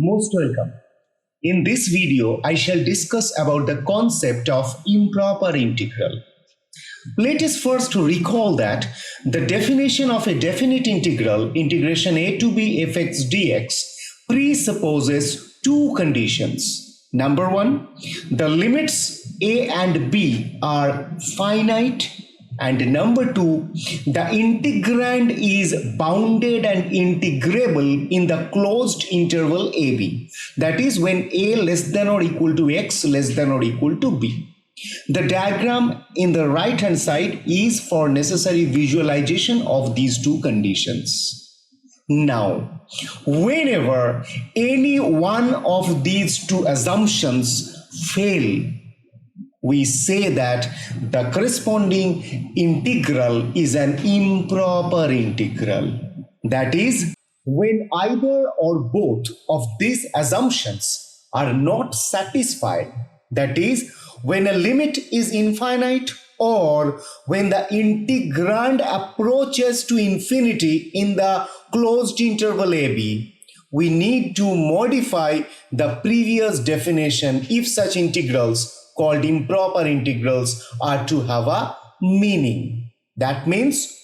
Most welcome. In this video, I shall discuss about the concept of improper integral. Let us first recall that the definition of a definite integral, integration a to b fx dx, presupposes two conditions. Number one, the limits a and b are finite, and number two, the integrand is bounded and integrable in the closed interval ab. That is when a less than or equal to x less than or equal to b. The diagram in the right hand side is for necessary visualization of these two conditions. Now, whenever any one of these two assumptions fail, we say that the corresponding integral is an improper integral. That is, when either or both of these assumptions are not satisfied, that is, when a limit is infinite or when the integrand approaches to infinity in the closed interval AB, we need to modify the previous definition if such integrals called improper integrals are to have a meaning. That means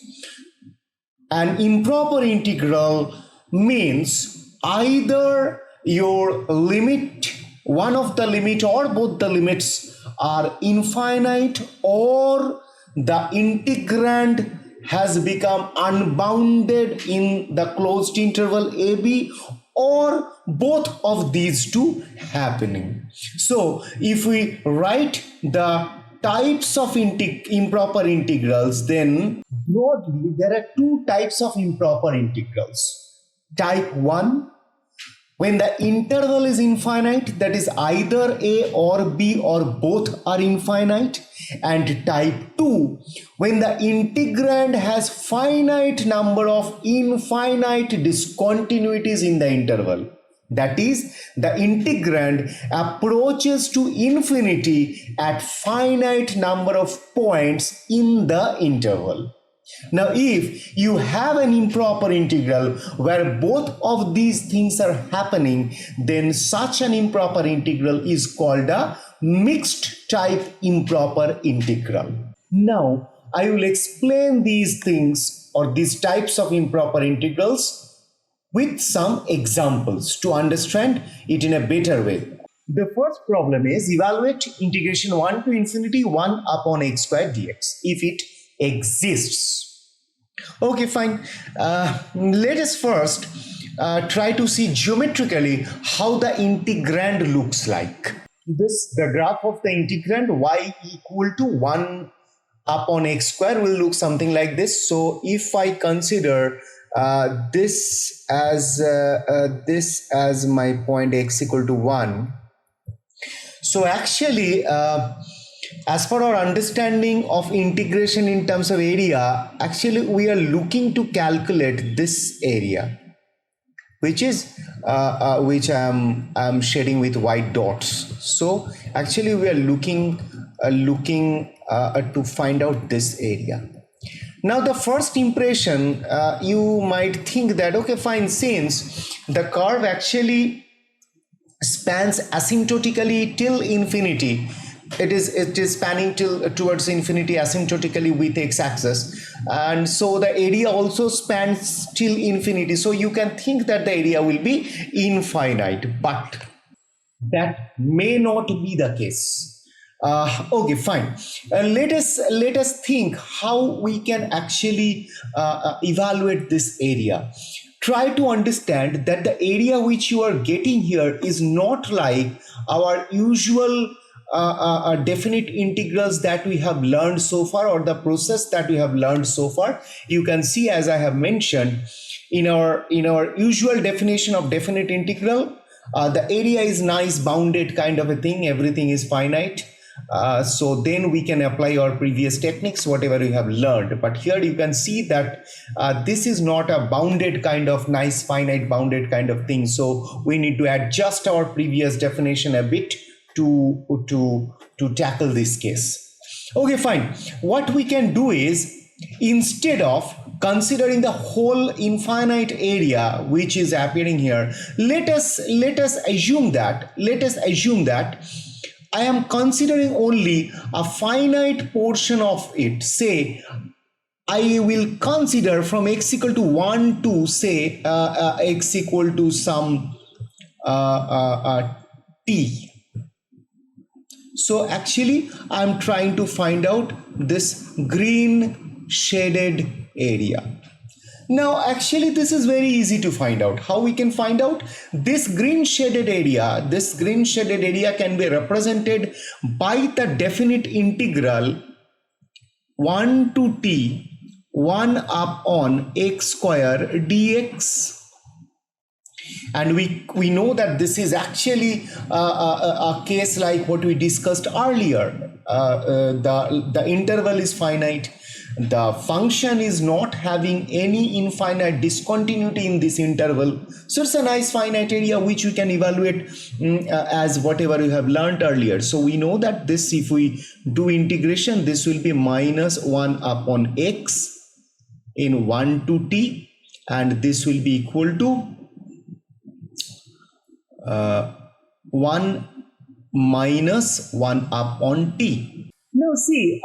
an improper integral means either your limit, one of the limit or both the limits are infinite, or the integrand has become unbounded in the closed interval AB, or both of these two happening. So if we write the types of improper integrals, then broadly there are two types of improper integrals. Type 1, when the interval is infinite, that is either a or b or both are infinite, and type 2, when the integrand has finite number of infinite discontinuities in the interval. That is, the integrand approaches to infinity at finite number of points in the interval. Now, if you have an improper integral where both of these things are happening, then such an improper integral is called a mixed type improper integral. Now, I will explain these things or these types of improper integrals with some examples to understand it in a better way. The first problem is evaluate integration 1 to infinity 1 upon x squared dx if it exists. Okay, fine. Let us first try to see geometrically how the integrand looks like. The graph of the integrand y equal to 1 upon x square will look something like this. So if I consider this as my point x equal to 1, so actually as per our understanding of integration in terms of area, actually we are looking to calculate this area, which is which I'm shading with white dots. So actually we are looking to find out this area. Now the first impression, you might think that okay, fine, since the curve actually spans asymptotically till infinity, it is spanning towards infinity asymptotically with x-axis, and so the area also spans till infinity, so you can think that the area will be infinite, but that may not be the case. Okay, fine. Let us think how we can actually evaluate this area. Try to understand that the area which you are getting here is not like our usual definite integrals that we have learned so far, or the process that we have learned so far. You can see, as I have mentioned, in our usual definition of definite integral, the area is nice bounded kind of a thing, everything is finite. So then we can apply our previous techniques, whatever we have learned. But here you can see that this is not a bounded kind of nice finite bounded kind of thing. So we need to adjust our previous definition a bit to tackle this case. Okay, fine. What we can do is, instead of considering the whole infinite area which is appearing here, let us assume that I am considering only a finite portion of it. Say I will consider from x equal to 1 to say x equal to some t. So actually I'm trying to find out this green shaded area. Now actually this is very easy to find out. How we can find out? This green shaded area can be represented by the definite integral 1 to t 1 upon x square dx. And we know that this is actually a case like what we discussed earlier. The interval is finite. The function is not having any infinite discontinuity in this interval. So it's a nice finite area which we can evaluate as whatever you have learned earlier. So we know that this, if we do integration, this will be minus 1 upon x in 1 to t, and this will be equal to 1 minus 1 upon t. Now see,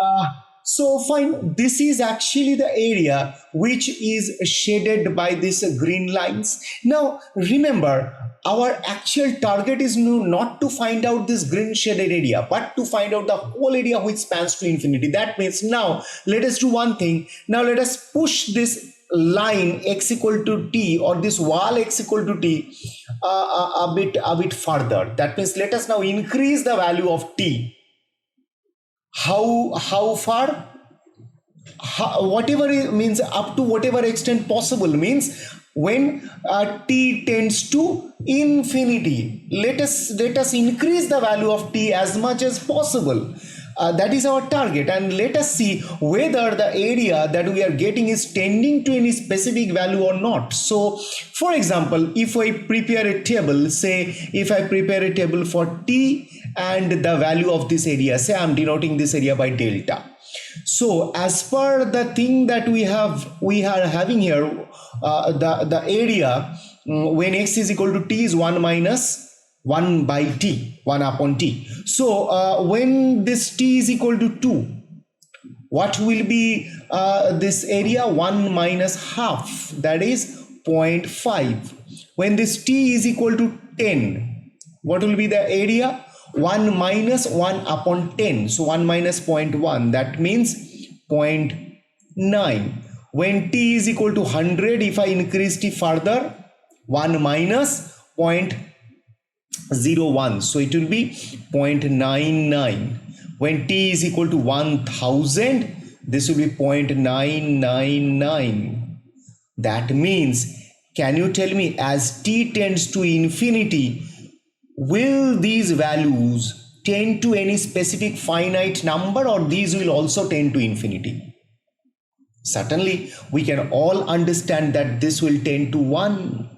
so fine, this is actually the area which is shaded by these green lines. Now remember, our actual target is not to find out this green shaded area, but to find out the whole area which spans to infinity. That means now let us do one thing. Now let us push this line x equal to t, or this wall x equal to t a bit further. That means let us now increase the value of t. How far? Whatever it means, up to whatever extent possible, means when t tends to infinity, let us increase the value of t as much as possible. That is our target, and let us see whether the area that we are getting is tending to any specific value or not. So for example, if I prepare a table, say if I prepare a table for t and the value of this area, say I'm denoting this area by delta. So as per the thing that we are having here, the area when x is equal to t is 1 minus 1 by t, 1 upon t. So when this t is equal to 2, what will be this area? 1 minus half, that is 0.5. When this t is equal to 10, what will be the area? 1 minus 1 upon 10. So 1 minus 0.1, that means 0.9. When t is equal to 100, if I increase t further, 1 minus 0.01, so it will be 0.99. When t is equal to 1000, this will be 0.999. That means, can you tell me, as t tends to infinity, will these values tend to any specific finite number, or these will also tend to infinity? Certainly we can all understand that this will tend to 1.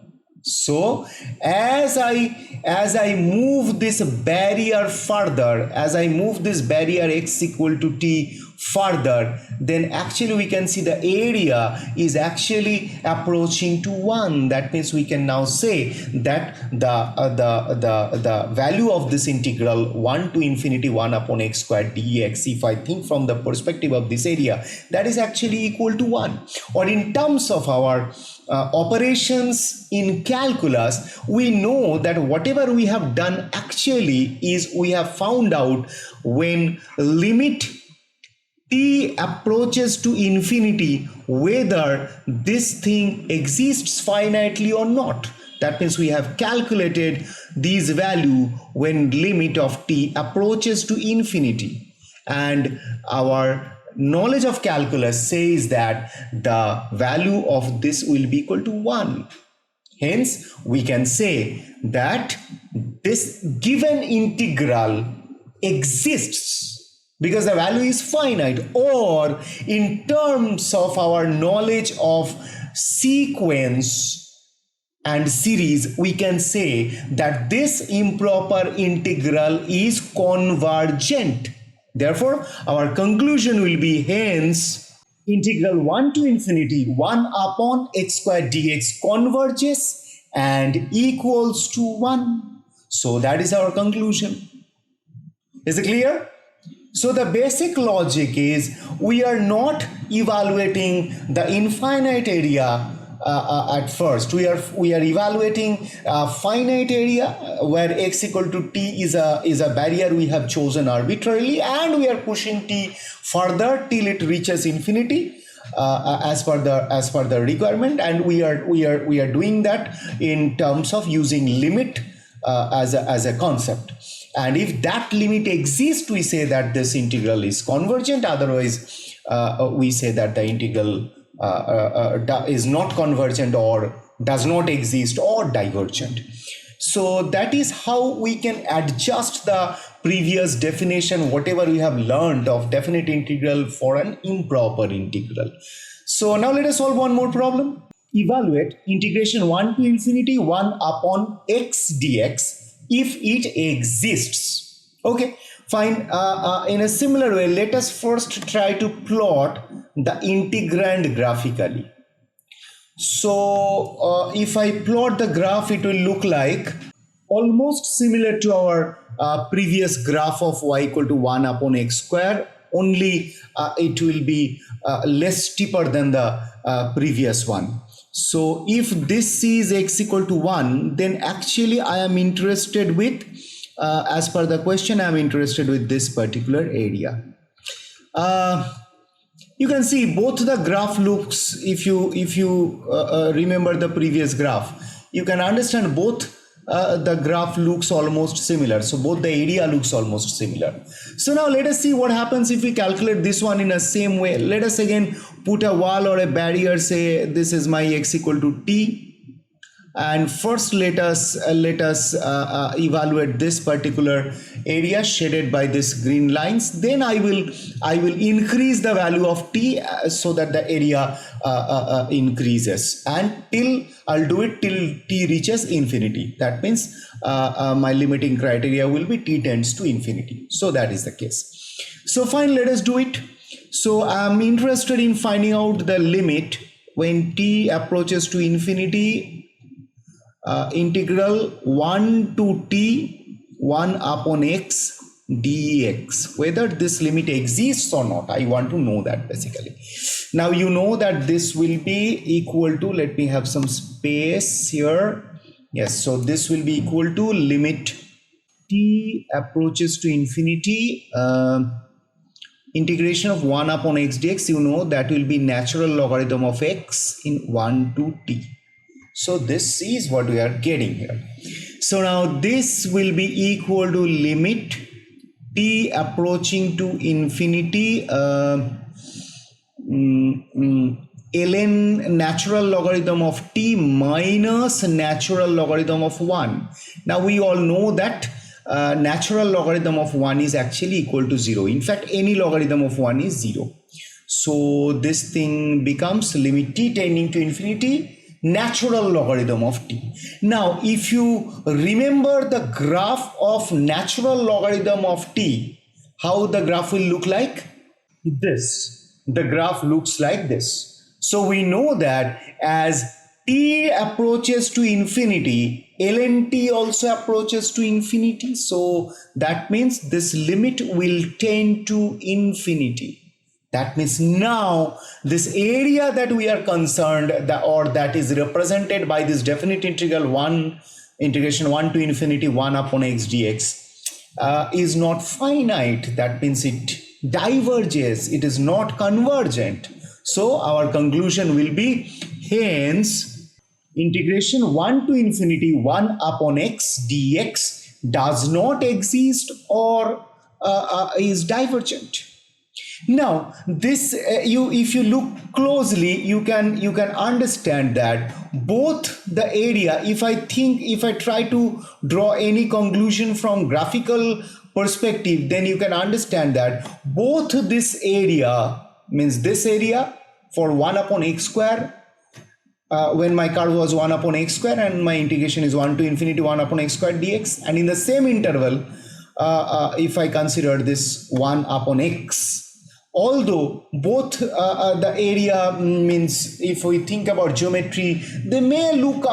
So as I move this barrier further, as I move this barrier x equal to t further, then actually we can see the area is actually approaching to 1. That means we can now say that the value of this integral 1 to infinity 1 upon x squared dx, if I think from the perspective of this area, that is actually equal to 1. Or in terms of our operations in calculus, we know that whatever we have done actually is we have found out when limit t approaches to infinity whether this thing exists finitely or not. That means we have calculated these value when limit of t approaches to infinity, and our knowledge of calculus says that the value of this will be equal to 1. Hence we can say that this given integral exists because the value is finite, or in terms of our knowledge of sequence and series, we can say that this improper integral is convergent. Therefore our conclusion will be, hence integral 1 to infinity 1 upon x squared dx converges and equals to 1. So that is our conclusion. Is it clear? So the basic logic is we are not evaluating the infinite area at first. We are evaluating finite area where x equal to t is a barrier we have chosen arbitrarily, and we are pushing t further till it reaches infinity as per the requirement, and we are doing that in terms of using limit as a concept. And if that limit exists, we say that this integral is convergent. Otherwise, we say that the integral is not convergent or does not exist or divergent. So that is how we can adjust the previous definition, whatever we have learned of definite integral, for an improper integral. So now let us solve one more problem. Evaluate integration 1 to infinity 1 upon x dx if it exists. Okay, fine. In a similar way, let us first try to plot the integrand graphically. So if I plot the graph, it will look like almost similar to our previous graph of y equal to 1 upon x square, only it will be less steeper than the previous one. So if this is x equal to 1, then actually I am interested with, as per the question, I am interested with this particular area. You can see both the graph looks, if you remember the previous graph, you can understand both the graph looks almost similar. So both the area looks almost similar. So now let us see what happens if we calculate this one in the same way. Let us again put a wall or a barrier, say this is my x equal to t. And first let us evaluate this particular area shaded by this green lines. Then I will increase the value of t so that the area increases, and I'll do it till t reaches infinity. That means my limiting criteria will be t tends to infinity. So that is the case. So fine, let us do it. So I'm interested in finding out the limit when t approaches to infinity. Integral 1 to t 1 upon x dx, whether this limit exists or not. I want to know that basically. Now you know that this will be equal to, let me have some space here. Yes, so this will be equal to limit t approaches to infinity, integration of 1 upon x dx. You know that will be natural logarithm of x in 1 to t. So this is what we are getting here. So now this will be equal to limit t approaching to infinity ln natural logarithm of t minus natural logarithm of 1. Now we all know that natural logarithm of 1 is actually equal to 0. In fact, any logarithm of 1 is 0. So this thing becomes limit t tending to infinity natural logarithm of t. Now if you remember the graph of natural logarithm of t, how the graph will look like? This. The graph looks like this. So we know that as t approaches to infinity, ln t also approaches to infinity. So that means this limit will tend to infinity. That means now this area that we are concerned, that is represented by this definite integral 1 integration 1 to infinity 1 upon x dx is not finite. That means it diverges, it is not convergent. So our conclusion will be, hence integration 1 to infinity 1 upon x dx does not exist or is divergent. Now this if you look closely, you can understand that both the area, if I try to draw any conclusion from graphical perspective, then you can understand that both this area, means this area for 1 upon x square, when my curve was 1 upon x square and my integration is 1 to infinity 1 upon x square dx, and in the same interval if I consider this 1 upon x, Although both the area means, if we think about geometry, they may look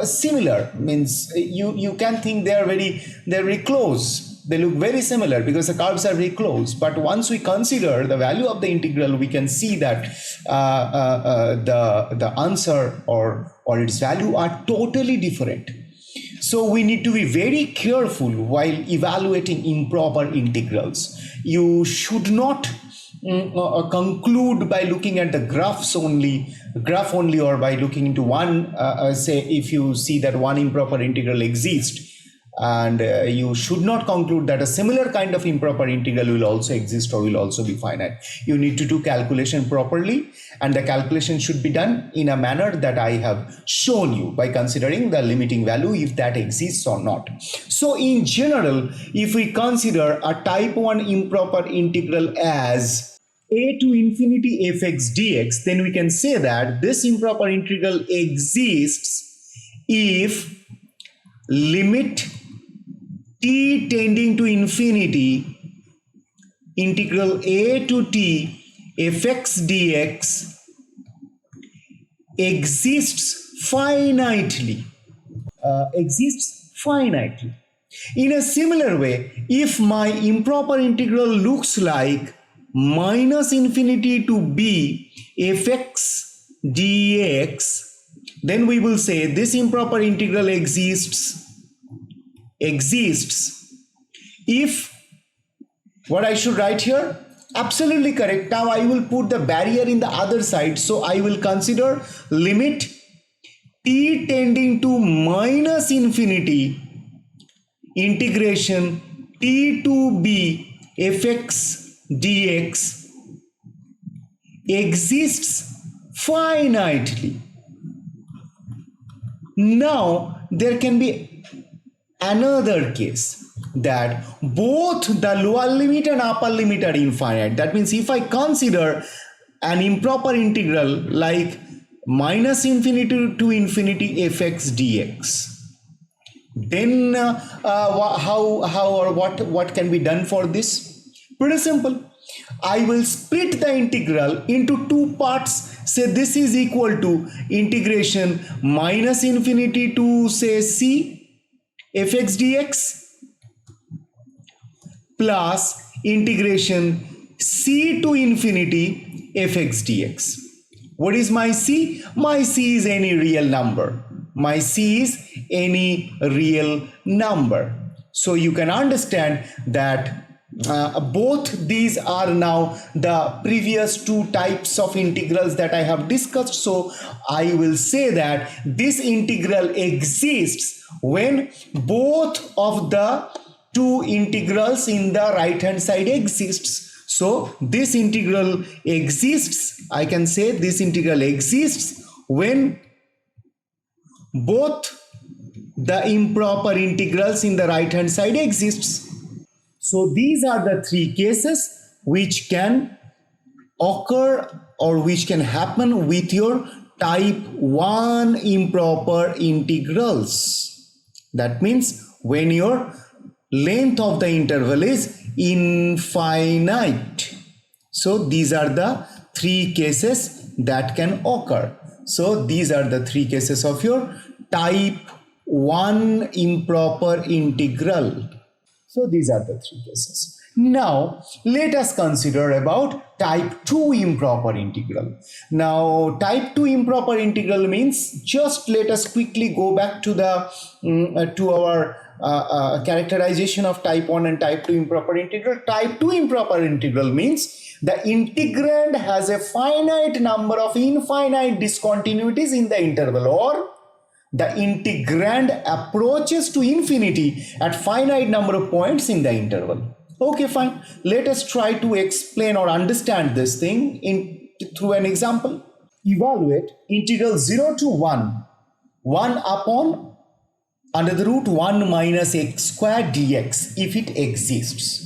similar. Means you can think they're very close. They look very similar because the curves are very close. But once we consider the value of the integral, we can see that the answer or its value are totally different. So we need to be very careful while evaluating improper integrals. You should not conclude by looking at the graph only, or by looking into one, say if you see that one improper integral exists, and you should not conclude that a similar kind of improper integral will also exist or will also be finite. You need to do calculation properly, and the calculation should be done in a manner that I have shown you by considering the limiting value, if that exists or not. So in general, if we consider a type 1 improper integral as a to infinity fx dx, then we can say that this improper integral exists if limit t tending to infinity integral a to t fx dx exists finitely. In a similar way, if my improper integral looks like minus infinity to b fx dx, then we will say this improper integral exists if, what I should write here, absolutely correct. Now I will put the barrier in the other side, so I will consider limit t tending to minus infinity integration t to b fx dx exists finitely. Now there can be another case that both the lower limit and upper limit are infinite. That means if I consider an improper integral like minus infinity to infinity fx dx, then what can be done for this? Pretty simple. I will split the integral into two parts. Say this is equal to integration minus infinity to, say, c fx dx plus integration c to infinity fx dx. What is my c? My c is any real number. So you can understand that both these are now the previous two types of integrals that I have discussed. So I will say that this integral exists when both of the two integrals in the right hand side exists. So this integral exists, I can say this integral exists when both the improper integrals in the right hand side exists. So these are the three cases which can occur or which can happen with your type 1 improper integrals. That means when your length of the interval is infinite. So these are the three cases that can occur. So these are the three cases of your type 1 improper integral. So these are the three cases. Now let us consider about type 2 improper integral. Now type 2 improper integral means, just let us quickly go back to the to our characterization of type 1 and type 2 improper integral. Type 2 improper integral means the integrand has a finite number of infinite discontinuities in the interval, or the integrand approaches to infinity at finite number of points in the interval. Okay, fine. Let us try to explain or understand this thing through an example. Evaluate integral 0 to 1 upon under the root 1 minus x squared dx if it exists.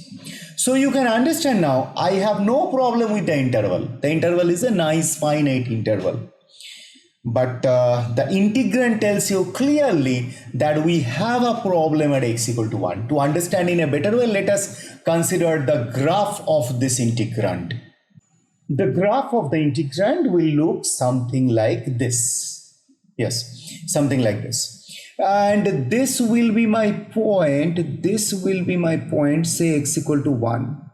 So you can understand now, I have no problem with the interval. The interval is a nice finite interval. But the integrand tells you clearly that we have a problem at x equal to 1. To understand in a better way, let us consider the graph of this integrand. the graph of the integrand will look something like this. Yes, something like this. And this will be my point. This will be my point, say x equal to 1.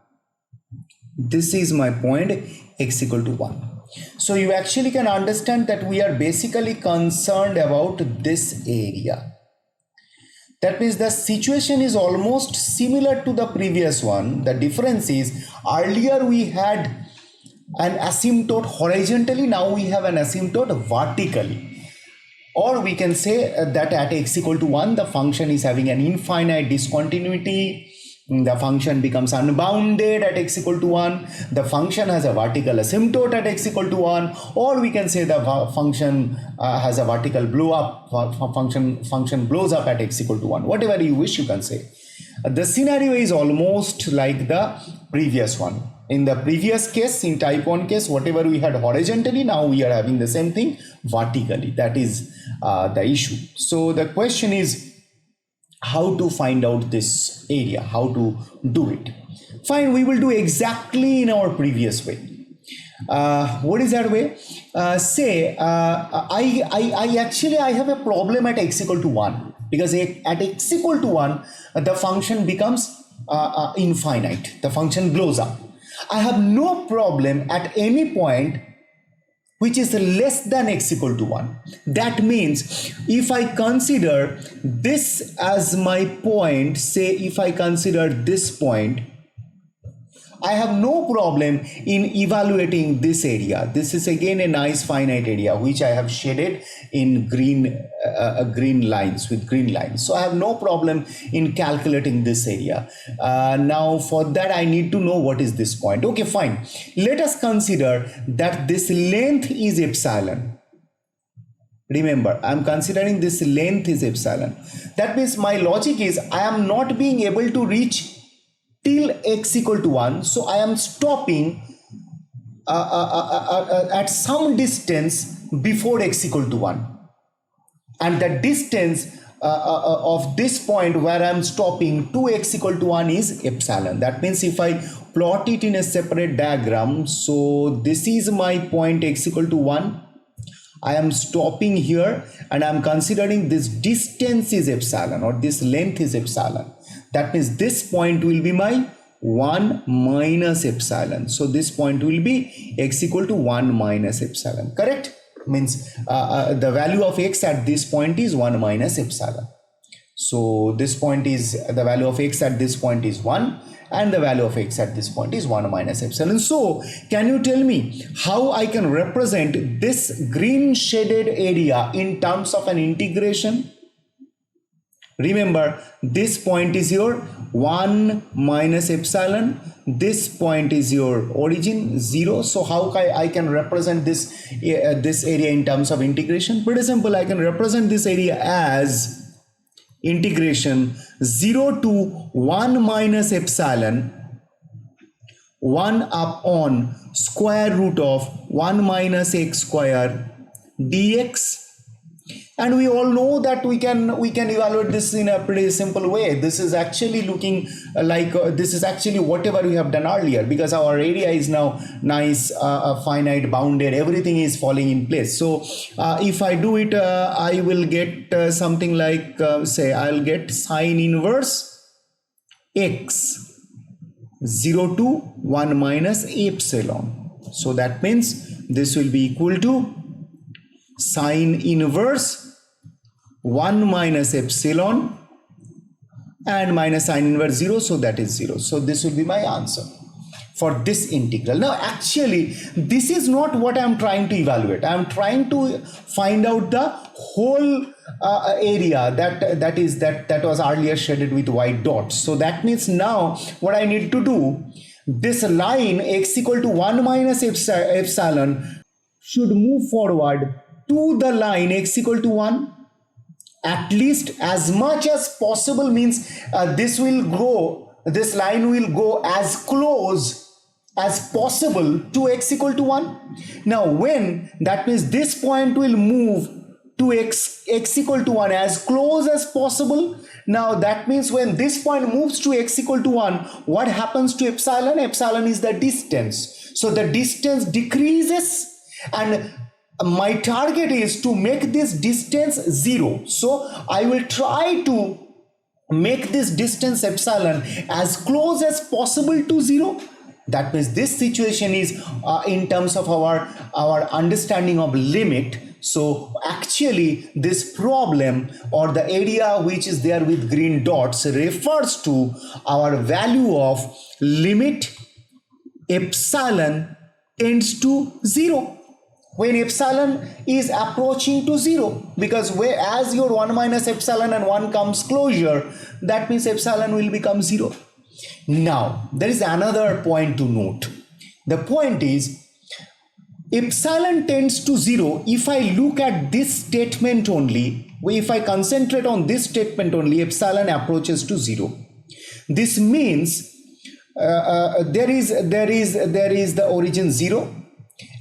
This is my point, x equal to 1. So you actually can understand that we are basically concerned about this area. That means the situation is almost similar to the previous one. The difference is earlier we had an asymptote horizontally, now we have an asymptote vertically. Or we can say that at x equal to 1, the function is having an infinite discontinuity. The function becomes unbounded at x equal to 1. The function has a vertical asymptote at x equal to 1. Or we can say the function has a vertical blow up. Function blows up at x equal to 1. Whatever you wish, you can say. The scenario is almost like the previous one. In the previous case, in type 1 case, whatever we had horizontally, now we are having the same thing vertically. That is the issue. So the question is how to find out this area, how to do it. Fine, we will do exactly in our previous way. What is that way? Say I have a problem at x equal to 1, because at x equal to 1 the function becomes infinite. The function blows up. I have no problem at any point which is less than x equal to 1. That means if I consider this as my point, say if I consider this point, I have no problem in evaluating this area. This is again a nice finite area which I have shaded in green lines, with green lines. So I have no problem in calculating this area. Now for that I need to know what is this point. Okay, fine. Let us consider that this length is epsilon. Remember, I am considering this length is epsilon. That means my logic is I am not being able to reach till x equal to 1, so I am stopping at some distance before x equal to 1, and the distance of this point where I am stopping to x equal to 1 is epsilon. That means if I plot it in a separate diagram, so this is my point x equal to 1, I am stopping here and I am considering this distance is epsilon, or this length is epsilon. That means this point will be my 1 minus epsilon. So this point will be x equal to 1 minus epsilon. Correct? Means the value of x at this point is 1 minus epsilon. So this point is, the value of x at this point is 1, and the value of x at this point is 1 minus epsilon. So can you tell me how I can represent this green shaded area in terms of an integration? Remember, this point is your 1 minus epsilon. This point is your origin, 0. So how I can represent this area in terms of integration? Pretty simple. I can represent this area as integration 0 to 1 minus epsilon 1 up on square root of 1 minus x square dx. And we all know that we can evaluate this in a pretty simple way. This is actually looking like this is actually whatever we have done earlier, because our area is now nice, finite, bounded, everything is falling in place. So if I do it, I will get something like say I'll get sine inverse x 0 to 1 minus epsilon. So that means this will be equal to sine inverse 1 minus epsilon and minus sine inverse 0, so that is 0. So this will be my answer for this integral. Now actually this is not what I am trying to evaluate. I am trying to find out the whole area that was earlier shaded with white dots. So that means now what I need to do, this line x equal to 1 minus epsilon should move forward to the line x equal to 1 at least as much as possible. Means this line will go as close as possible to x equal to 1. Now when that means this point will move to x equal to 1 as close as possible. Now that means when this point moves to x equal to 1, what happens to epsilon? Epsilon is the distance. So the distance decreases, and my target is to make this distance 0. So I will try to make this distance epsilon as close as possible to 0. That means this situation is in terms of our understanding of limit. So actually this problem or the area which is there with green dots refers to our value of limit epsilon tends to 0. When epsilon is approaching to 0, because as your 1 minus epsilon and 1 comes closure, that means epsilon will become 0. Now there is another point to note. The point is epsilon tends to 0. If I look at this statement only, if I concentrate on this statement only, epsilon approaches to 0. This means there is the origin 0,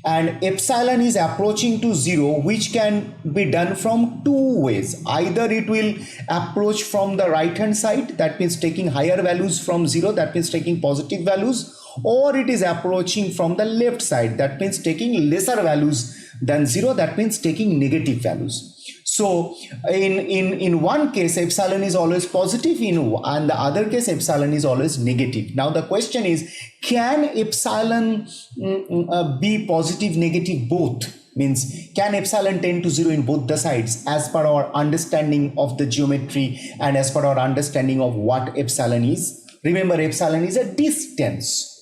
and epsilon is approaching to 0, which can be done from two ways. Either it will approach from the right hand side, that means taking higher values from 0, that means taking positive values, or it is approaching from the left side, that means taking lesser values than 0, that means taking negative values. So in one case epsilon is always positive, and the other case epsilon is always negative. Now the question is, can epsilon be positive, negative, both? Means can epsilon tend to 0 in both the sides as per our understanding of the geometry and as per our understanding of what epsilon is? Remember, epsilon is a distance.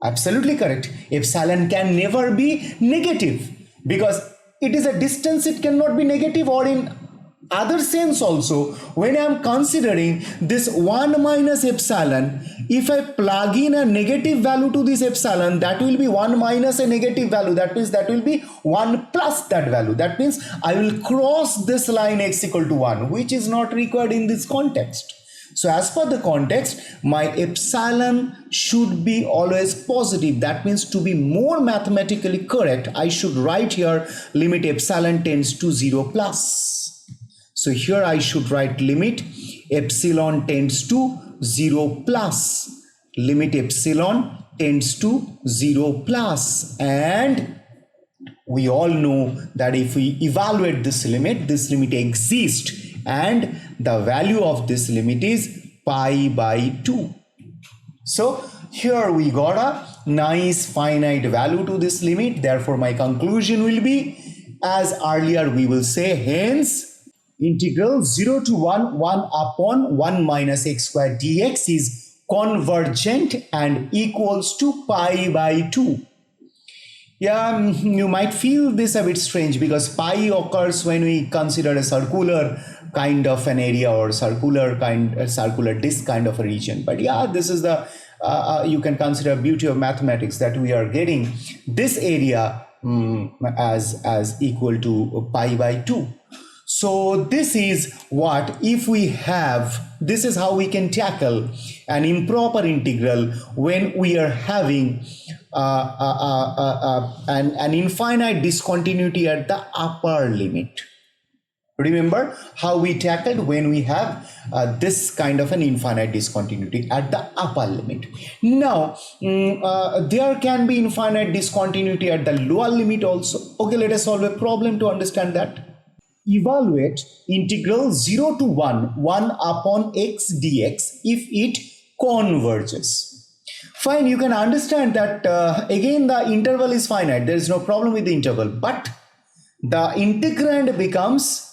Absolutely correct. Epsilon can never be negative because it is a distance, it cannot be negative. Or in other sense also, when I am considering this 1 minus epsilon, if I plug in a negative value to this epsilon, that will be 1 minus a negative value. That means that will be 1 plus that value. That means I will cross this line x equal to 1, which is not required in this context. So as per the context, my epsilon should be always positive. That means to be more mathematically correct, I should write here limit epsilon tends to 0 plus. So here I should write limit epsilon tends to 0 plus. Limit epsilon tends to 0 plus. And we all know that if we evaluate this limit exists, and the value of this limit is pi by 2. So here we got a nice finite value to this limit. Therefore my conclusion will be, as earlier we will say, hence integral 0 to 1 upon 1 minus x squared dx is convergent and equals to pi by 2. Yeah, you might feel this a bit strange because pi occurs when we consider a circular kind of an area or circular disk kind of a region. But yeah, this is the you can consider beauty of mathematics, that we are getting this area as equal to pi by 2. So this is what, if we have, this is how we can tackle an improper integral when we are having an infinite discontinuity at the upper limit. Remember how we tackled when we have this kind of an infinite discontinuity at the upper limit. Now there can be infinite discontinuity at the lower limit also. Okay, let us solve a problem to understand that. Evaluate integral 0 to 1 upon x dx if it converges. Fine, you can understand that again the interval is finite, there is no problem with the interval, but the integrand becomes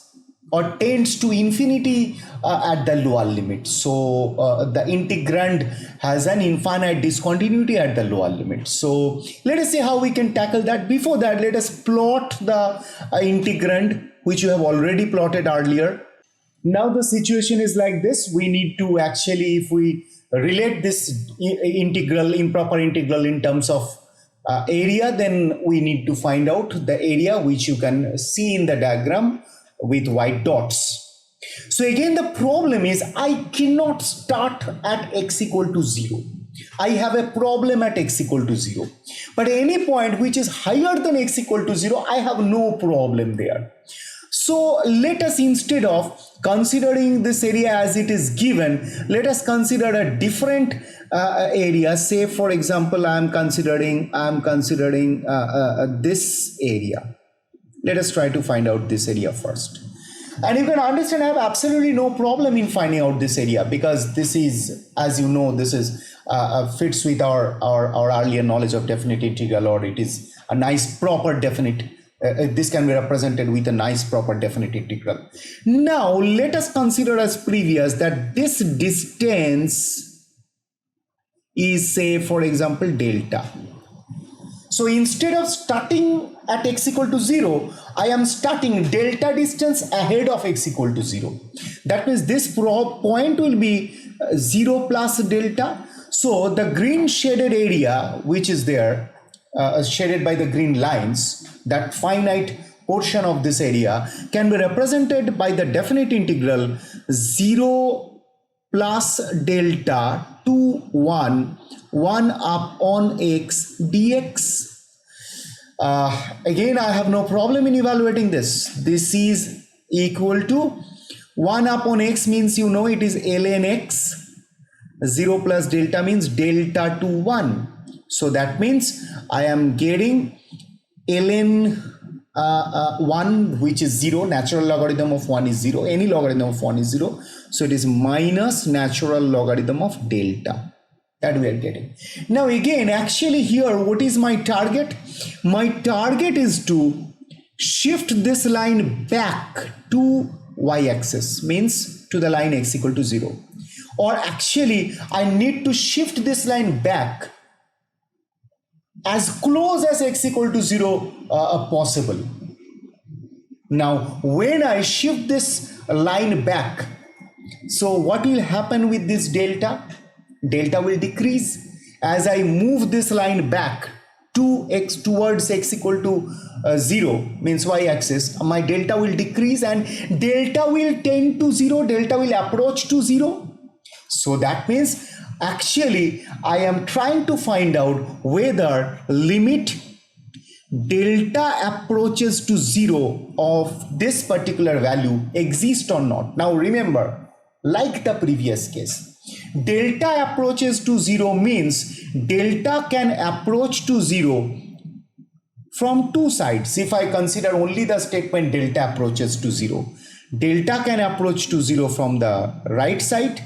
or tends to infinity at the lower limit. So the integrand has an infinite discontinuity at the lower limit. So let us see how we can tackle that. Before that, let us plot the integrand, which you have already plotted earlier. Now the situation is like this. We need to actually, if we relate this integral, improper integral in terms of area, then we need to find out the area, which you can see in the diagram with white dots. So again, the problem is I cannot start at x equal to 0. I have a problem at x equal to 0. But any point which is higher than x equal to 0, I have no problem there. So let us, instead of considering this area as it is given, let us consider a different area. Say for example, I am considering this area. Let us try to find out this area first. And you can understand I have absolutely no problem in finding out this area, because this is, as you know, this is fits with our earlier knowledge of definite integral, or it is a nice proper definite. This can be represented with a nice proper definite integral. Now let us consider as previous that this distance is, say for example, delta. So instead of starting at x equal to 0, I am starting delta distance ahead of x equal to 0. That means this point will be 0 plus delta. So the green shaded area which is there, shaded by the green lines, that finite portion of this area can be represented by the definite integral 0 plus delta to 1 upon x dx. Again, I have no problem in evaluating this. This is equal to 1 upon x means, you know, it is ln x. 0 plus delta means delta to 1. So that means I am getting ln 1, which is 0. Natural logarithm of 1 is 0. Any logarithm of 1 is 0. So it is minus natural logarithm of delta that we are getting. Now again, actually here, what is my target? My target is to shift this line back to y-axis, means to the line x equal to 0. Or actually, I need to shift this line back as close as x equal to 0 possible. Now, when I shift this line back, so what will happen with this delta? Delta will decrease as I move this line back to x towards x equal to 0, means y-axis. My delta will decrease and delta will tend to 0. Delta will approach to 0. So that means actually I am trying to find out whether limit delta approaches to 0 of this particular value exists or not. Now remember, like the previous case, delta approaches to 0 means delta can approach to 0 from two sides. If I consider only the statement delta approaches to 0, delta can approach to 0 from the right side,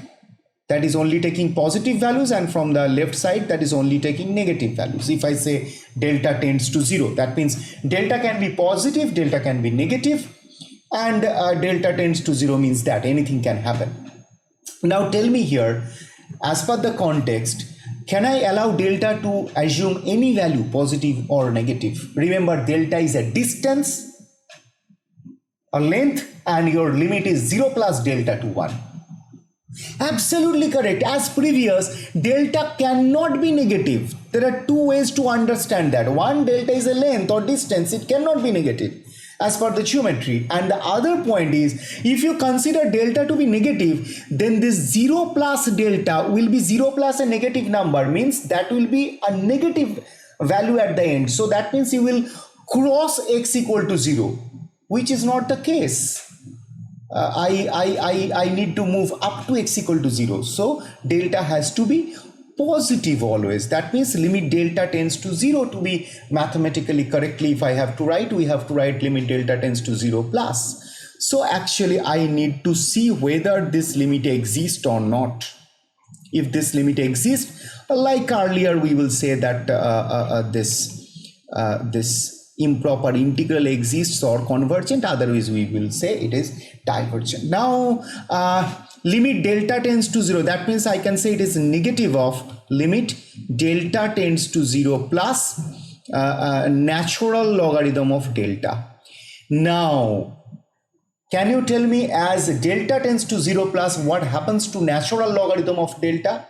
that is only taking positive values, and from the left side, that is only taking negative values. If I say delta tends to 0, that means delta can be positive, delta can be negative, and delta tends to 0 means that anything can happen. Now tell me here, as per the context, can I allow delta to assume any value, positive or negative? Remember, delta is a distance, a length, and your limit is 0 plus delta to 1. Absolutely correct. As previous, delta cannot be negative. There are two ways to understand that. One, delta is a length or distance. It cannot be negative as per the geometry. And the other point is, if you consider delta to be negative, then this 0 plus delta will be 0 plus a negative number, means that will be a negative value at the end. So that means you will cross x equal to 0, which is not the case. I need to move up to x equal to 0. So delta has to be positive always. That means limit delta tends to 0 to be mathematically correctly. If I have to write, we have to write limit delta tends to 0 plus. So actually I need to see whether this limit exists or not. If this limit exists, like earlier, we will say that this improper integral exists or convergent, otherwise we will say it is divergent. Now limit delta tends to 0, that means I can say it is negative of limit delta tends to 0 plus natural logarithm of delta. Now can you tell me, as delta tends to 0 plus, what happens to natural logarithm of delta?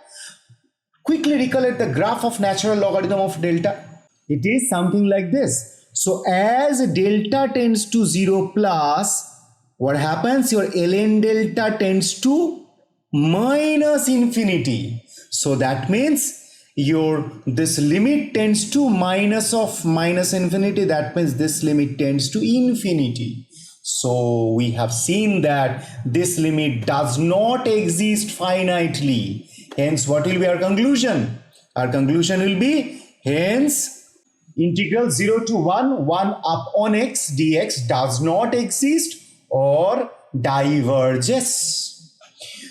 Quickly recollect the graph of natural logarithm of delta. It is something like this. So as delta tends to 0 plus, what happens? Your ln delta tends to minus infinity. So that means this limit tends to minus of minus infinity. That means this limit tends to infinity. So we have seen that this limit does not exist finitely. Hence, what will be our conclusion? Our conclusion will be, hence, integral 0 to 1 upon x dx does not exist or diverges.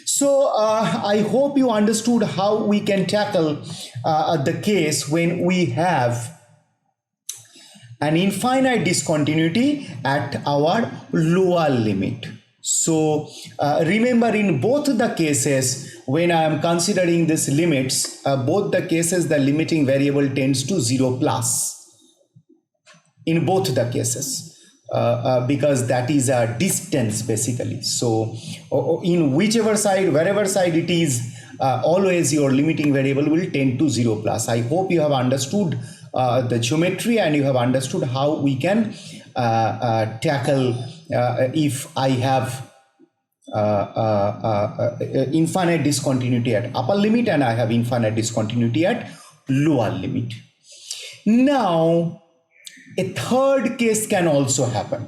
So I hope you understood how we can tackle the case when we have an infinite discontinuity at our lower limit. So remember, in both the cases, when I am considering these limits, both the cases the limiting variable tends to 0 plus in both the cases. Because that is a distance basically. So in whichever side, wherever side it is, always your limiting variable will tend to 0 plus. I hope you have understood the geometry and you have understood how we can tackle if I have infinite discontinuity at upper limit and I have infinite discontinuity at lower limit. Now, a third case can also happen,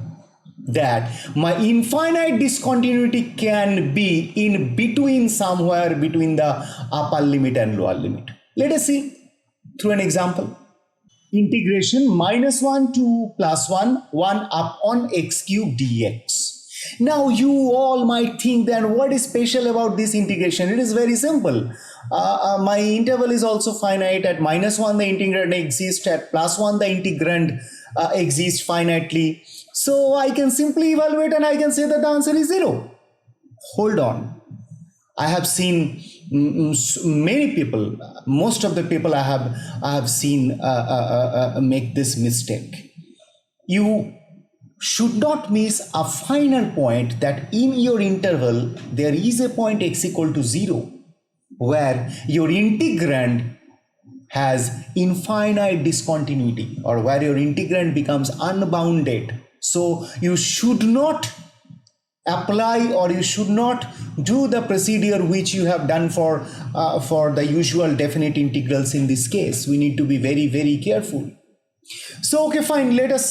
that my infinite discontinuity can be in between, somewhere between the upper limit and lower limit. Let us see through an example. Integration -1 to +1 upon x cube dx. Now you all might think, then what is special about this integration? It is very simple. My interval is also finite. At -1 the integrand exists, at +1 the integrand exists finitely. So I can simply evaluate and I can say that the answer is 0. Hold on. I have seen many people, most of the people I have seen make this mistake. You should not miss a final point, that in your interval there is a point x equal to 0 where your integrand has infinite discontinuity, or where your integrand becomes unbounded. So you should not apply, or you should not do the procedure which you have done for the usual definite integrals. In this case, we need to be very, very careful. So okay, fine, let us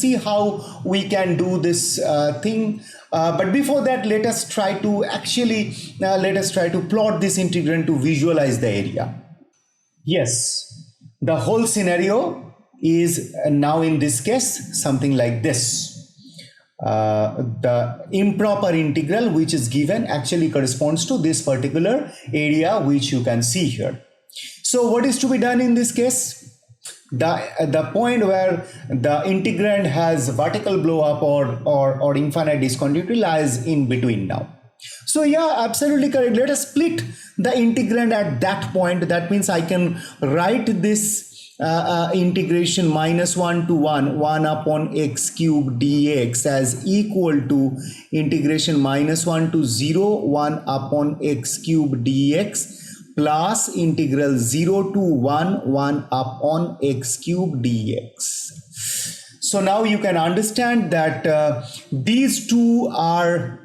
see how we can do this thing, but before that, let us try to plot this integrand to visualize the area. Yes, the whole scenario is now in this case something like this. The improper integral which is given actually corresponds to this particular area which you can see here. So what is to be done in this case? The point where the integrand has vertical blow up or infinite discontinuity lies in between now. So yeah, absolutely correct. Let us split the integrand at that point. That means I can write this integration -1 to 1 upon x cube dx as equal to integration -1 to 0 1 upon x cube dx plus integral 0 to 1 upon x cube dx. So now you can understand that these two are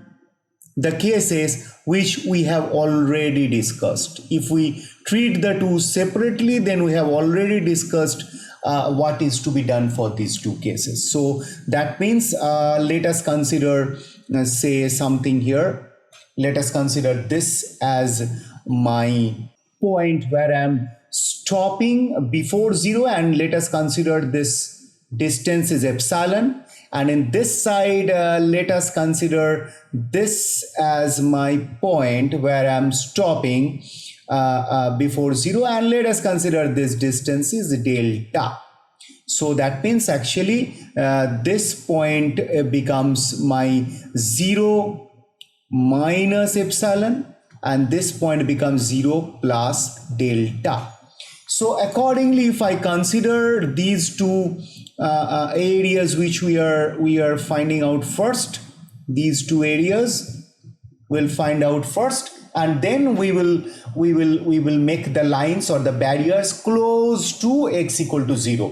the cases which we have already discussed. If we treat the two separately, then we have already discussed what is to be done for these two cases. So that means let us consider, say something here. Let us consider this as my point where I am stopping before 0, and let us consider this distance is epsilon. And in this side, let us consider this as my point where I'm stopping before 0, and let us consider this distance is delta. So that means actually this point becomes my 0 minus epsilon, and this point becomes 0 plus delta. So accordingly, if I consider these two areas which we are finding out first, these two areas we'll find out first, and then we will make the lines or the barriers close to x equal to 0.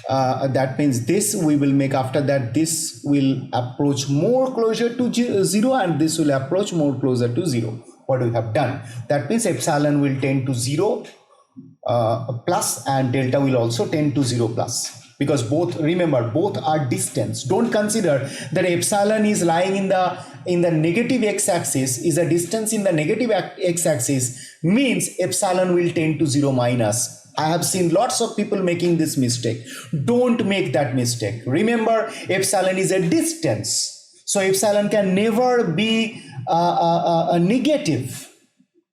That means this we will make, after that this will approach more closer to 0, and this will approach more closer to 0. What we have done, that means epsilon will tend to 0, plus, and delta will also tend to 0 plus, because both, remember, both are distance. Don't consider that epsilon is lying in the negative x-axis, is a distance in the negative x-axis, means epsilon will tend to 0 minus. I have seen lots of people making this mistake. Don't make that mistake. Remember, epsilon is a distance, so epsilon can never be a negative.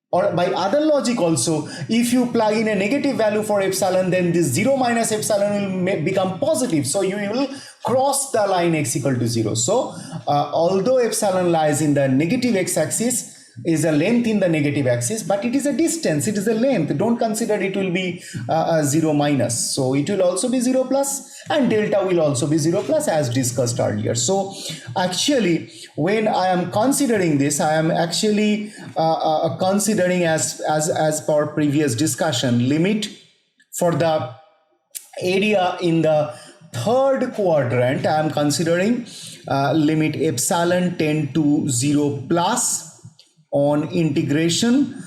Or by other logic also, if you plug in a negative value for epsilon, then this 0 minus epsilon will become positive. So you will cross the line x equal to 0. So although epsilon lies in the negative x-axis, is a length in the negative axis, but it is a distance, it is a length. Don't consider it will be 0 minus. So it will also be 0 plus, and delta will also be 0 plus, as discussed earlier. So actually, when I am considering this, I am actually considering, as per previous discussion, limit for the area in the third quadrant. I am considering limit epsilon tend to 0 plus on integration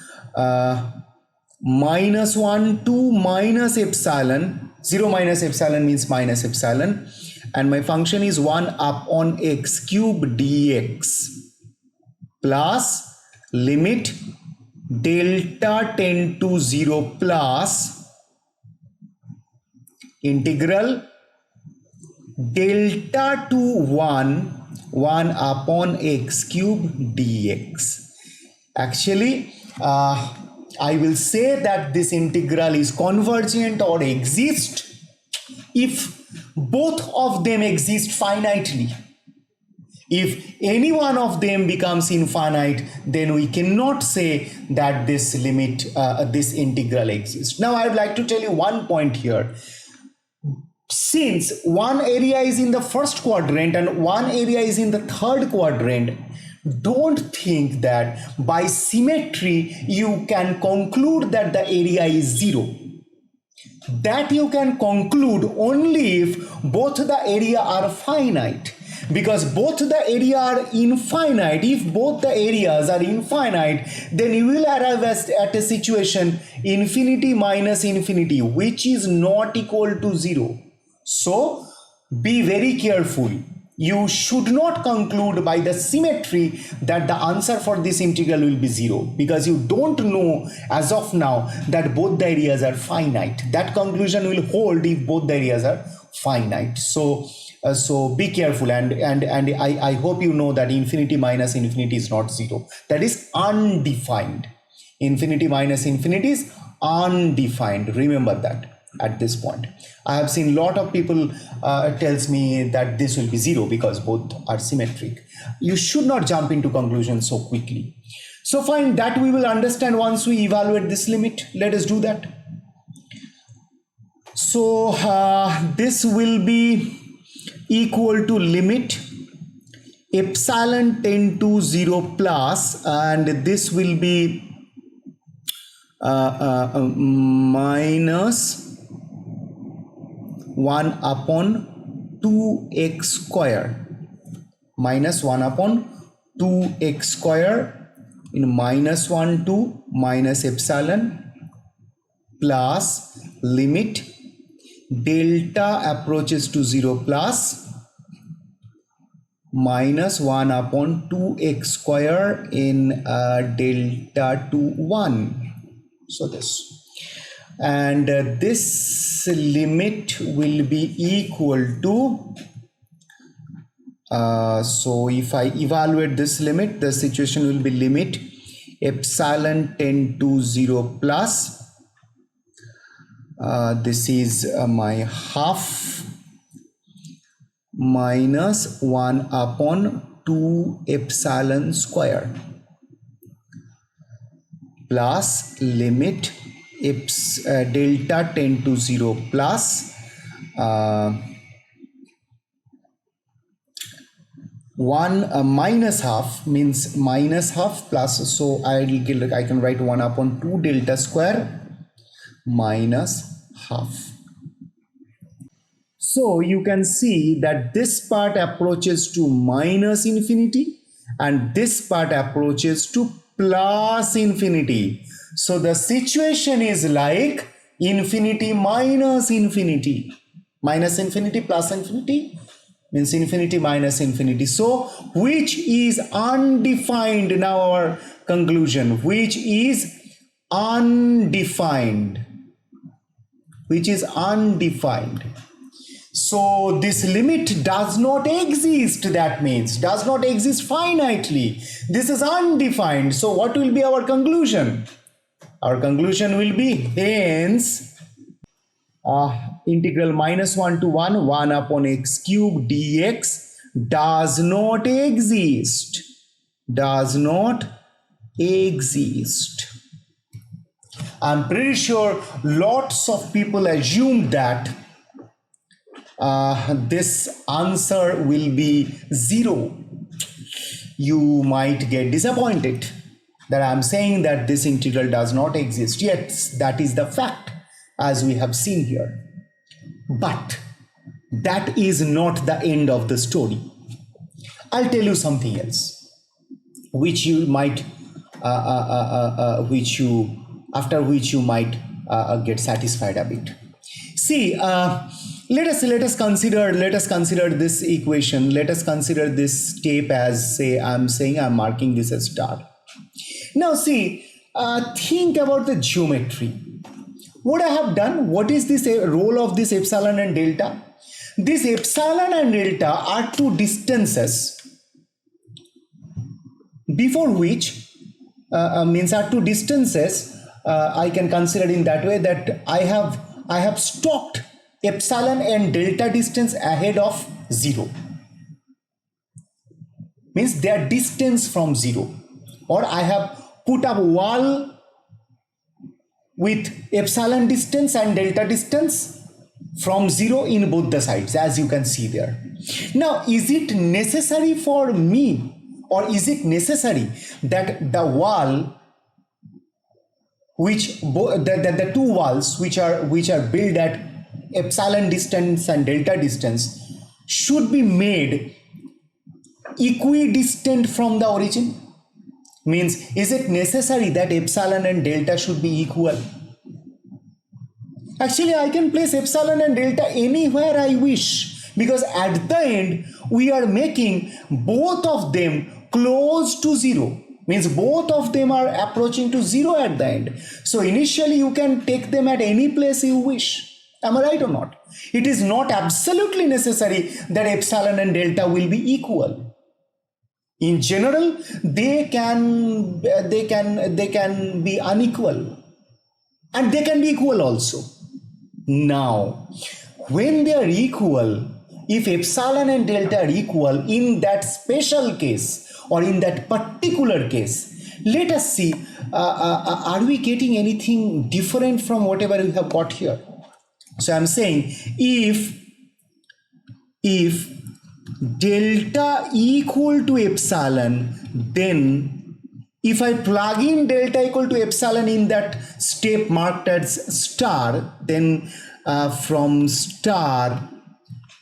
minus 1 to minus epsilon. 0 minus epsilon means minus epsilon, and my function is 1 upon x cube dx plus limit delta tend to 0 plus integral delta to 1 upon x cube dx. Actually, I will say that this integral is convergent or exists if both of them exist finitely. If any one of them becomes infinite, then we cannot say that this limit, this integral exists. Now, I would like to tell you one point here. Since one area is in the first quadrant and one area is in the third quadrant, don't think that by symmetry you can conclude that the area is 0. That you can conclude only if both the area are finite, because both the area are infinite. If both the areas are infinite, then you will arrive at a situation infinity minus infinity, which is not equal to 0. So be very careful. You should not conclude by the symmetry that the answer for this integral will be 0, because you don't know as of now that both the areas are finite. That conclusion will hold if both the areas are finite. So be careful, and I hope you know that infinity minus infinity is not 0. That is undefined. Infinity minus infinity is undefined. Remember that. At this point, I have seen a lot of people tells me that this will be 0 because both are symmetric. You should not jump into conclusions so quickly. So fine, that we will understand once we evaluate this limit. Let us do that. So this will be equal to limit epsilon tend to 0 plus, and this will be minus 1 upon 2x square, minus 1 upon 2x square in minus 1 to minus epsilon plus limit delta approaches to 0 plus minus 1 upon 2x square in delta to 1. So this, and this limit will be equal to, so if I evaluate this limit, the situation will be limit epsilon tend to 0 plus, this is my half minus 1 upon 2 epsilon square plus limit delta tend to 0 plus 1 minus half means minus half plus, so I can write 1 upon 2 delta square minus half. So you can see that this part approaches to minus infinity and this part approaches to plus infinity. So the situation is like infinity minus infinity. Minus infinity plus infinity means infinity minus infinity. So which is undefined? Now our conclusion, which is undefined. Which is undefined. So this limit does not exist, that means does not exist finitely. This is undefined. So what will be our conclusion? Our conclusion will be hence integral minus 1 to 1 upon x cube dx does not exist. Does not exist. I'm pretty sure lots of people assume that this answer will be 0. You might get disappointed that I'm saying that this integral does not exist. Yes, that is the fact, as we have seen here. But that is not the end of the story. I'll tell you something else, which you might, after which you might get satisfied a bit. See, let us consider this equation. Let us consider this step as, say, I'm marking this as star. Now see, think about the geometry. What I have done, what is this role of this epsilon and delta? This epsilon and delta are two distances before which are two distances. I can consider in that way that I have stocked epsilon and delta distance ahead of 0. Means they are distance from 0. Or I have put up wall with epsilon distance and delta distance from 0 in both the sides, as you can see there. Now, is it necessary for me, or is it necessary that the wall, the two walls which are built at epsilon distance and delta distance should be made equidistant from the origin? Means, is it necessary that epsilon and delta should be equal? Actually, I can place epsilon and delta anywhere I wish, because at the end we are making both of them close to 0. Means both of them are approaching to 0 at the end. So initially you can take them at any place you wish. Am I right or not? It is not absolutely necessary that epsilon and delta will be equal. In general, they can be unequal, and they can be equal also. Now, when they are equal, if epsilon and delta are equal in that special case or in that particular case, let us see, are we getting anything different from whatever we have got here? So I'm saying if delta equal to epsilon, then if I plug in delta equal to epsilon in that step marked as star, then from star,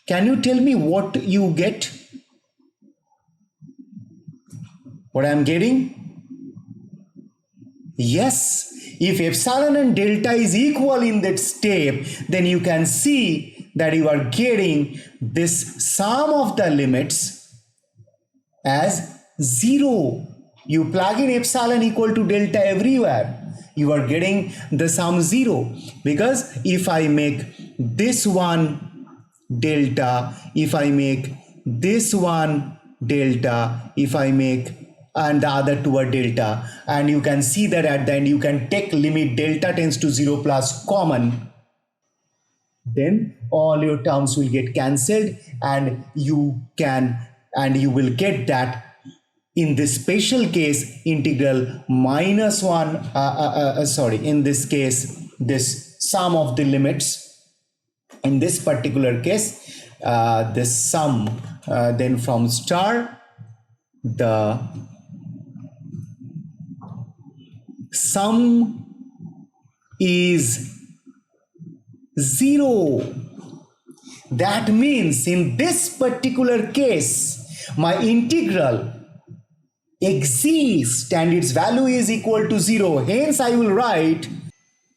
can you tell me what you get? What I'm getting? Yes, if epsilon and delta is equal in that step, then you can see that you are getting this sum of the limits as 0. You plug in epsilon equal to delta everywhere, you are getting the sum 0, because if I make this one delta, if I make this one delta, if I make and the other two are delta, and you can see that at the end you can take limit delta tends to 0 plus common, then all your terms will get cancelled, and you will get that in this special case integral minus 1 in this case this sum of the limits, in this particular case this sum, then from star the sum is 0. That means in this particular case my integral exists and its value is equal to 0. Hence I will write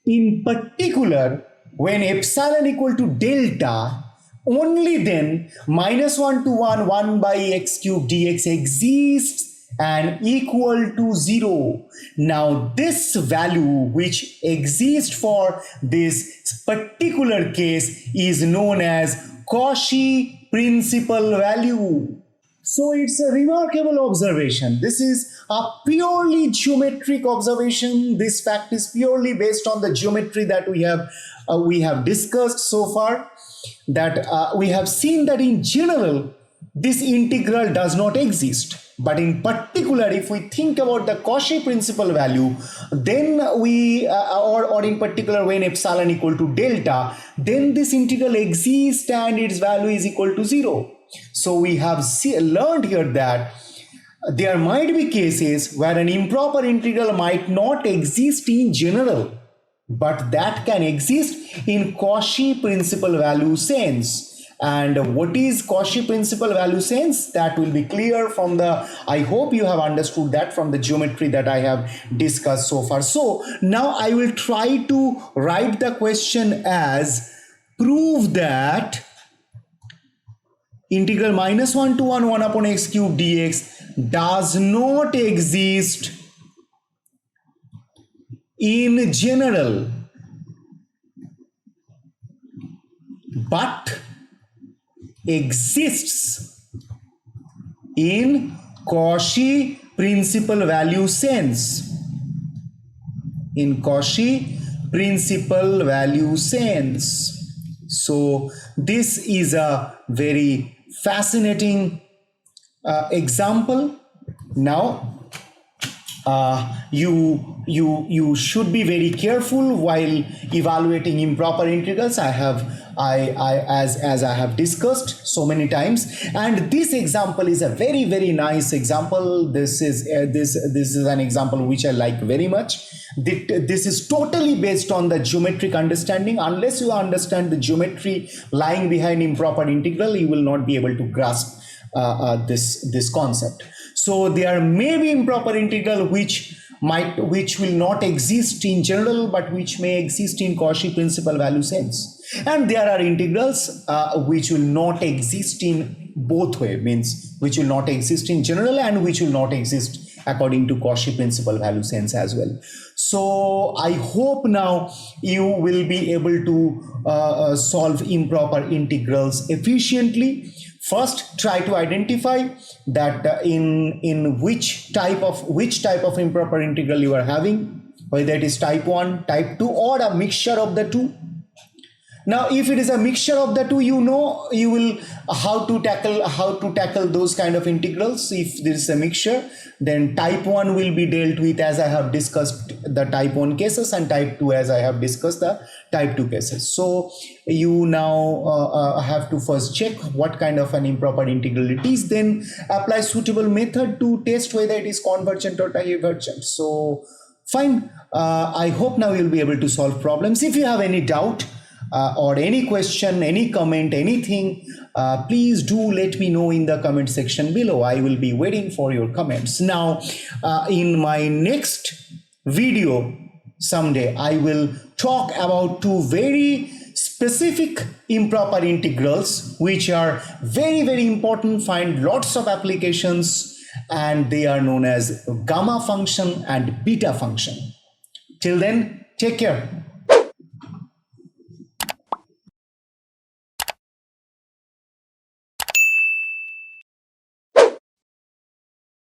In particular, when epsilon equal to delta, only then -1 to 1, 1 by x cube dx exists and equal to 0. Now this value which exists for this particular case is known as Cauchy principal value. So it's a remarkable observation. This is a purely geometric observation. This fact is purely based on the geometry that we have discussed so far. That we have seen that in general this integral does not exist. But in particular, if we think about the Cauchy principal value, then we, or in particular when epsilon equal to delta, then this integral exists and its value is equal to 0. So we have learned here that there might be cases where an improper integral might not exist in general, but that can exist in Cauchy principal value sense. And what is Cauchy principal value sense? That will be clear from the, I hope you have understood that from the geometry that I have discussed so far. So now I will try to write the question as prove that integral -1 to 1 1 upon x cube dx does not exist in general, but exists in Cauchy principal value sense. In Cauchy principal value sense. So this is a very fascinating example. Now you should be very careful while evaluating improper integrals. As I have discussed so many times, and this example is a very, very nice example. This is an example which I like very much. This is totally based on the geometric understanding. Unless you understand the geometry lying behind improper integral, you will not be able to grasp this concept. So there may be improper integral which will not exist in general, but which may exist in Cauchy principal value sense. And there are integrals which will not exist in both way, means which will not exist in general and which will not exist according to Cauchy principal value sense as well. So I hope now you will be able to solve improper integrals efficiently. First, try to identify that in which type of improper integral you are having, whether it is type 1, type 2, or a mixture of the two. Now, if it is a mixture of the two, you will how to tackle those kind of integrals. If there is a mixture, then type 1 will be dealt with as I have discussed the type 1 cases, and type 2 as I have discussed the type 2 cases. So you now have to first check what kind of an improper integral it is, then apply suitable method to test whether it is convergent or divergent. So fine. I hope now you'll be able to solve problems. If you have any doubt, or any question, any comment, anything, please do let me know in the comment section below. I will be waiting for your comments. Now, in my next video someday, I will talk about two very specific improper integrals which are very, very important, find lots of applications, and they are known as gamma function and beta function. Till then, take care.